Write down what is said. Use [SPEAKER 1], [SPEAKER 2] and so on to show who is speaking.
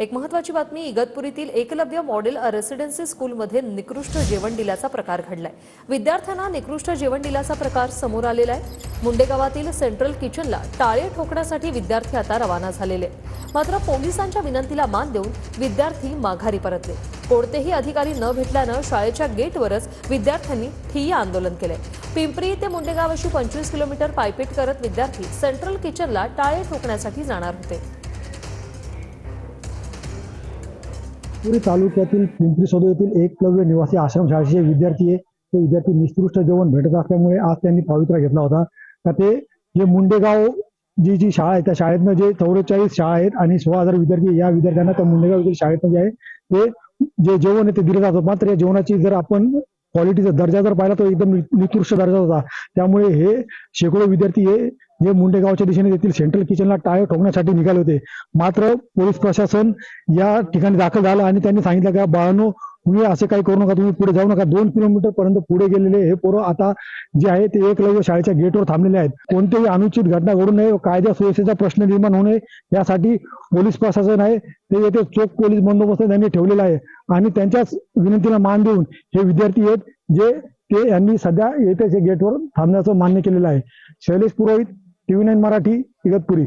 [SPEAKER 1] एक महत्त्वाची बातमी, इगतपुरीतील एकलव्य मॉडेल रेसिडेन्सी स्कूलमध्ये निकृष्ट जेवण दिल्याचा प्रकार घडलाय। विद्यार्थ्यांना निकृष्ट जेवण दिल्याचा प्रकार समोर आलेला आहे। मुंडे गावातील सेंट्रल किचनला टाळे ठोकण्यासाठी विद्यार्थी आता रवाना झालेले। मात्र पोलिसांच्या विनंतीला मान देऊन विद्यार्थी माघारी परतले। कोणतेही अधिकारी न भेटल्यानं शाळेच्या गेटवरच विद्यार्थ्यांनी ठिय्या आंदोलन केले। पिंपरी ते मुंडेगाव अशी 25 किलोमीटर पायपीट करत विद्यार्थी सेंट्रल किचनला टाळे ठोकण्यासाठी जाणार होते।
[SPEAKER 2] पुरी तालुक्यातील पिंपरी सौदा येथील एकलव्य निवासी आश्रमशाळेचे विद्यार्थी आहे। ते विद्यार्थी निकृष्ट जेवण भेटत असल्यामुळे आज त्यांनी पवित्रा घेतला होता। तर ते जे मुंडेगाव जी शाळा आहे त्या शाळेतनं जे 44 शाळा आहेत आणि 16,000 विद्यार्थी, या विद्यार्थ्यांना त्या मुंडेगाव येथील शाळेतनं जे आहे ते जे जेवण आहे ते दिलं जातं। मात्र या जेवणाची जर आपण क्वालिटीचा दर्जा जर पाहिला तर एकदम निकृष्ट दर्जा होता। त्यामुळे हे शेकडो विद्यार्थी हे जे मुंडेगावच्या दिशेने येथील सेंट्रल किचनला टाळे ठोकण्यासाठी निघाले होते। मात्र पोलीस प्रशासन या ठिकाणी दाखल झालं आणि त्यांनी सांगितलं का बाळांनो, तुम्ही असे काही करू नका, तुम्ही पुढे जाऊ नका। 2 किलोमीटर पर्यंत पुढे गेलेले हे पोरं आता जे आहे ते एकलव्य शाळेच्या गेटवर थांबलेले आहेत। कोणतेही अनुचित घटना घडू नये, कायदा सुव्यवस्थेचा प्रश्न निर्माण होऊ नये यासाठी पोलीस प्रशासन आहे ते येथे चोख पोलीस बंदोबस्त त्यांनी ठेवलेला आहे आणि त्यांच्याच विनंतीला मान देऊन हे विद्यार्थी आहेत जे ते यांनी सध्या येथेच गेटवर थांबण्याचं मान्य केलेलं आहे। शैलेश पुरोहित, TV9 मराठी, इगतपुरी।